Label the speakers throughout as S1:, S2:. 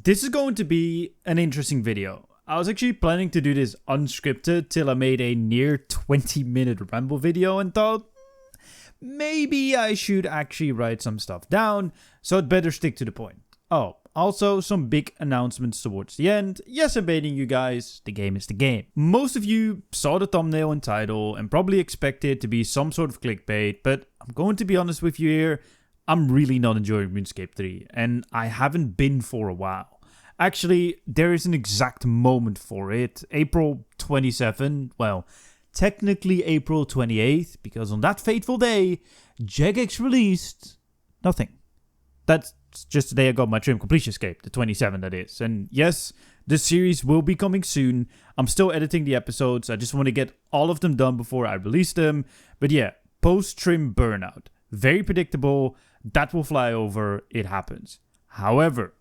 S1: This is going to be an interesting video. I was actually planning to do this unscripted till I made a near 20-minute ramble video and thought, maybe I should actually write some stuff down, so I'd better stick to the point. Oh, also some big announcements towards the end. Yes, I'm baiting you guys, the game is the game. Most of you saw the thumbnail and title and probably expected it to be some sort of clickbait, but I'm going to be honest with you here, I'm really not enjoying Runescape 3, and I haven't been for a while. Actually, there is an exact moment for it, April 27, well, technically April 28th, because on that fateful day, Jagex released nothing. That's just the day I got my trim completion escape, the 27th that is. And yes, the series will be coming soon. I'm still editing the episodes. I just want to get all of them done before I release them. But yeah, post-trim burnout. Very predictable. That will fly over. It happens. However,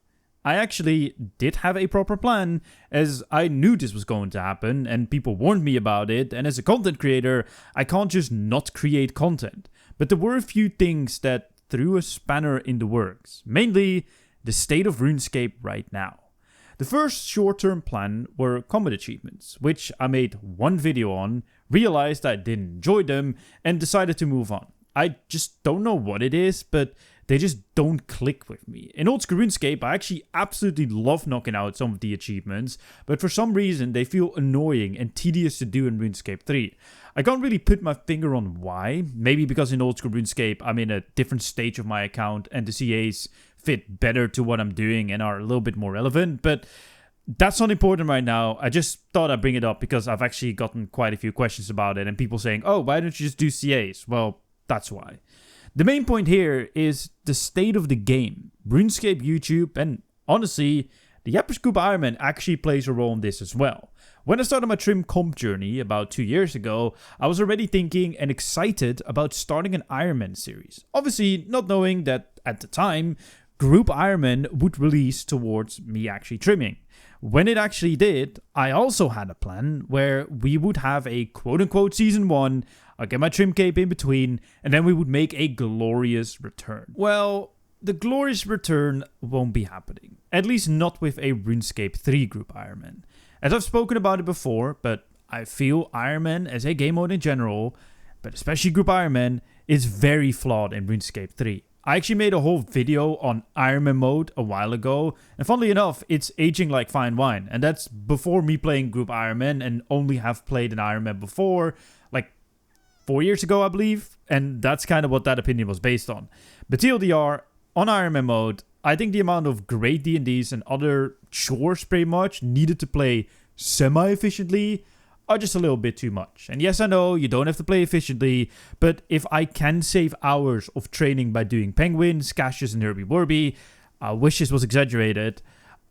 S1: I actually did have a proper plan, as I knew this was going to happen and people warned me about it, and as a content creator, I can't just not create content. But there were a few things that threw a spanner in the works, mainly the state of RuneScape right now. The first short-term plan were combat achievements, which I made one video on, realized I didn't enjoy them, and decided to move on. I just don't know what it is, but they just don't click with me. In old school RuneScape, I actually absolutely love knocking out some of the achievements, but for some reason they feel annoying and tedious to do in RuneScape 3. I can't really put my finger on why. Maybe because in old school RuneScape I'm in a different stage of my account and the CAs fit better to what I'm doing and are a little bit more relevant, but that's not important right now. I just thought I'd bring it up because I've actually gotten quite a few questions about it and people saying, oh, why don't you just do CAs? Well, that's why. The main point here is the state of the game. RuneScape YouTube, and honestly, the Emperor's Group Ironman actually plays a role in this as well. When I started my trim comp journey about 2 years ago, I was already thinking and excited about starting an Ironman series. Obviously, not knowing that at the time, Group Ironman would release towards me actually trimming. When it actually did, I also had a plan where we would have a quote-unquote season 1, I'll get my trim cape in between, and then we would make a glorious return. Well, the glorious return won't be happening. At least not with a RuneScape 3 Group Ironman. As I've spoken about it before, but I feel Ironman as a game mode in general, but especially Group Ironman, is very flawed in RuneScape 3. I actually made a whole video on Ironman mode a while ago, and funnily enough, it's aging like fine wine, and that's before me playing Group Ironman and only have played an Ironman before, like 4 years ago, I believe, and that's kind of what that opinion was based on. But TLDR, on Ironman mode, I think the amount of great D&Ds and other chores pretty much needed to play semi-efficiently are just a little bit too much. And yes, I know you don't have to play efficiently, but if I can save hours of training by doing penguins, caches, and herby-worby, I wish this was exaggerated,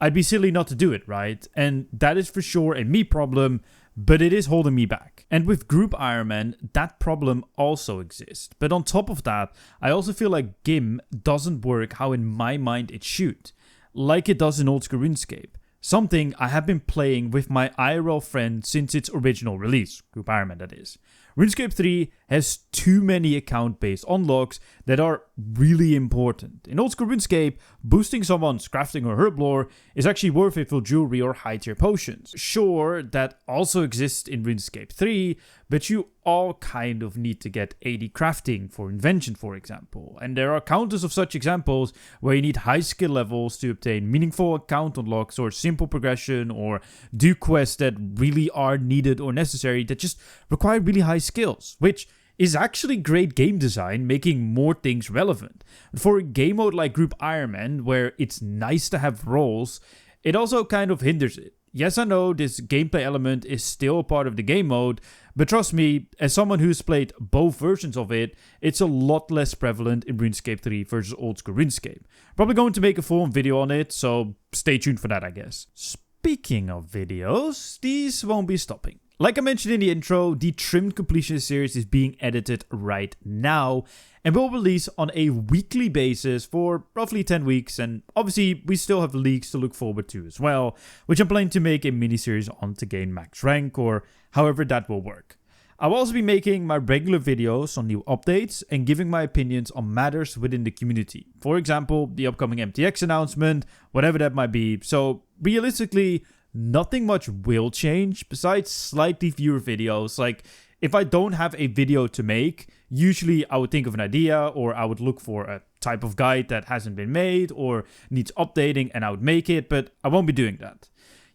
S1: I'd be silly not to do it, right? And that is for sure a me problem, but it is holding me back. And with Group Ironman, that problem also exists. But on top of that, I also feel like GIM doesn't work how in my mind it should, like it does in old school RuneScape. Something I have been playing with my IRL friend since its original release, Group Ironman that is. RuneScape 3 has too many account-based unlocks that are really important. In old school RuneScape, boosting someone's crafting or herb lore is actually worth it for jewelry or high-tier potions. Sure, that also exists in RuneScape 3, but you all kind of need to get 80 crafting for invention, for example. And there are countless of such examples where you need high skill levels to obtain meaningful account unlocks or simple progression or do quests that really are needed or necessary that just require really high skills, which is actually great game design, making more things relevant. For a game mode like Group Ironman, where it's nice to have roles, it also kind of hinders it. Yes, I know this gameplay element is still a part of the game mode, but trust me, as someone who's played both versions of it, it's a lot less prevalent in RuneScape 3 versus old school RuneScape. Probably going to make a full video on it, so stay tuned for that, I guess. Speaking of videos, these won't be stopping. Like I mentioned in the intro, the trimmed completion series is being edited right now and will release on a weekly basis for roughly 10 weeks, and obviously we still have leaks to look forward to as well, which I'm planning to make a mini-series on to gain max rank or however that will work. I'll also be making my regular videos on new updates and giving my opinions on matters within the community. For example, the upcoming MTX announcement, whatever that might be. So realistically, nothing much will change besides slightly fewer videos. Like, if I don't have a video to make, usually I would think of an idea, or I would look for a type of guide that hasn't been made or needs updating and I would make it, but I won't be doing that.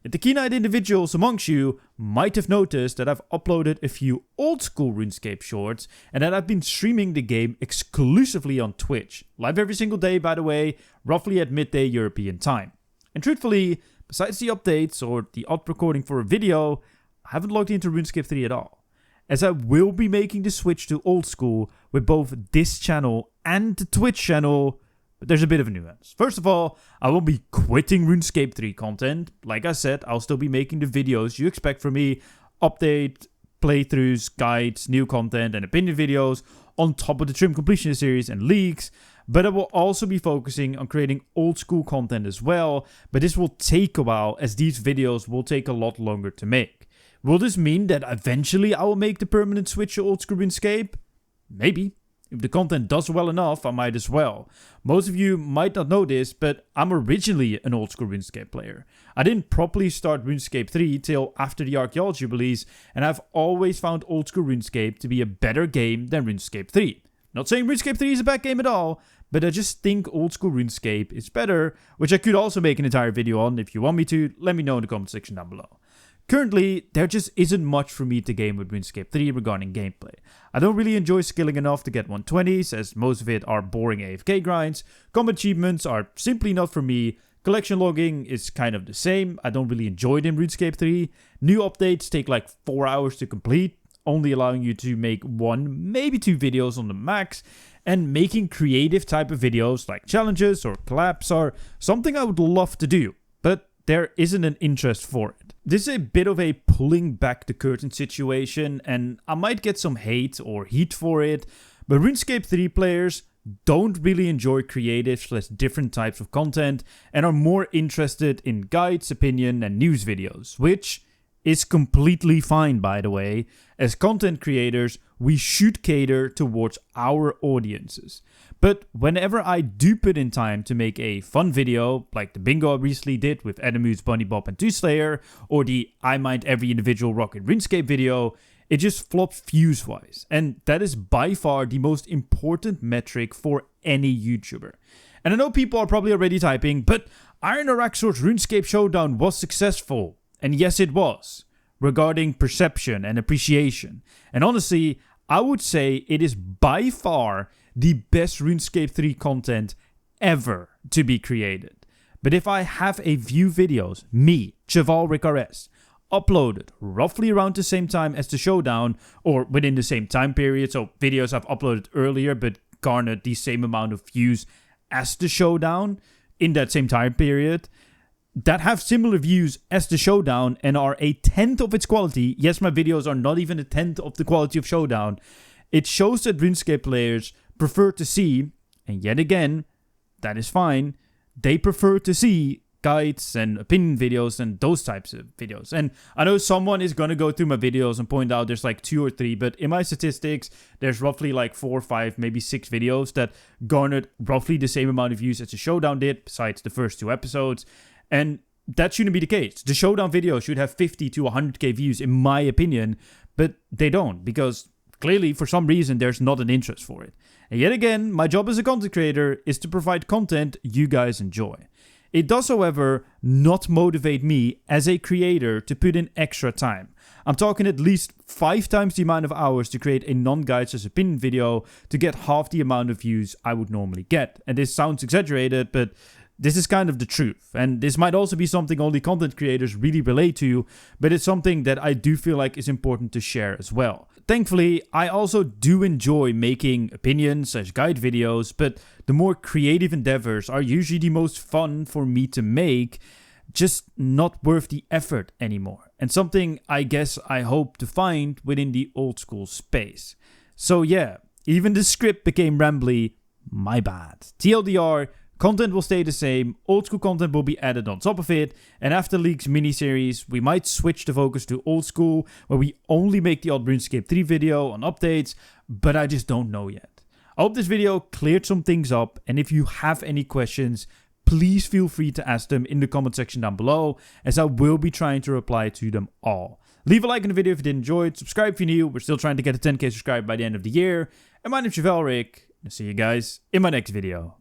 S1: Yet the keen-eyed individuals amongst you might have noticed that I've uploaded a few old school RuneScape shorts and that I've been streaming the game exclusively on Twitch. Live every single day, by the way, roughly at midday European time. And truthfully, besides the updates or the odd recording for a video, I haven't logged into RuneScape 3 at all. As I will be making the switch to old school with both this channel and the Twitch channel, but there's a bit of a nuance. First of all, I won't be quitting RuneScape 3 content. Like I said, I'll still be making the videos you expect from me, update, playthroughs, guides, new content, and opinion videos on top of the Trim Completion series and leaks. But I will also be focusing on creating old school content as well, but this will take a while as these videos will take a lot longer to make. Will this mean that eventually I will make the permanent switch to old school RuneScape? Maybe. If the content does well enough, I might as well. Most of you might not know this, but I'm originally an old school RuneScape player. I didn't properly start RuneScape 3 till after the Archaeology release, and I've always found old school RuneScape to be a better game than RuneScape 3. Not saying RuneScape 3 is a bad game at all, but I just think old school RuneScape is better, which I could also make an entire video on. If you want me to, let me know in the comment section down below. Currently, there just isn't much for me to game with RuneScape 3 regarding gameplay. I don't really enjoy skilling enough to get 120s, as most of it are boring AFK grinds. Combat achievements are simply not for me. Collection logging is kind of the same. I don't really enjoy it in RuneScape 3. New updates take like 4 hours to complete, only allowing you to make 1, maybe 2 videos on the max. And making creative type of videos like challenges or collabs are something I would love to do, but there isn't an interest for it. This is a bit of a pulling back the curtain situation, and I might get some hate or heat for it, but RuneScape 3 players don't really enjoy creative/different types of content and are more interested in guides, opinion, and news videos, which is completely fine, by the way. As content creators, we should cater towards our audiences. But whenever I do put in time to make a fun video, like the bingo I recently did with Edemus, Bunny Bob, and Twoslayer, or the I Mind Every Individual Rocket RuneScape video, it just flops views-wise. And that is by far the most important metric for any YouTuber. And I know people are probably already typing, but Iron Araxor's RuneScape Showdown was successful. And yes, it was, regarding perception and appreciation. And honestly, I would say it is by far the best RuneScape 3 content ever to be created. But if I have a few videos, me, Chevalric RS, uploaded roughly around the same time as the showdown, or within the same time period, so videos I've uploaded earlier but garnered the same amount of views as the showdown in that same time period, that have similar views as the showdown and are a 10th of its quality. Yes, my videos are not even a 10th of the quality of showdown. It shows that RuneScape players prefer to see, and yet again, that is fine, they prefer to see guides and opinion videos and those types of videos. And I know someone is going to go through my videos and point out there's like 2 or 3, but in my statistics, there's roughly like 4, 5, maybe 6 videos that garnered roughly the same amount of views as the showdown did, besides the first 2 episodes. And that shouldn't be the case. The showdown video should have 50 to 100k views, in my opinion, but they don't, because clearly, for some reason, there's not an interest for it. And yet again, my job as a content creator is to provide content you guys enjoy. It does, however, not motivate me as a creator to put in extra time. I'm talking at least 5 times the amount of hours to create a non-guides opinion video to get half the amount of views I would normally get. And this sounds exaggerated, but this is kind of the truth, and this might also be something only content creators really relate to, but it's something that I do feel like is important to share as well. Thankfully, I also do enjoy making opinions/guide videos, but the more creative endeavors are usually the most fun for me to make, just not worth the effort anymore. And something I guess I hope to find within the old school space. So yeah, even the script became rambly, my bad. TLDR, Content will stay the same, old school content will be added on top of it, and after League's mini-series, we might switch the focus to old school, where we only make the odd Runescape 3 video on updates, but I just don't know yet. I hope this video cleared some things up, and if you have any questions, please feel free to ask them in the comment section down below, as I will be trying to reply to them all. Leave a like on the video if you did enjoy it, subscribe if you're new, we're still trying to get to 10k subscribed by the end of the year, and my name's Chevalric, and I'll see you guys in my next video.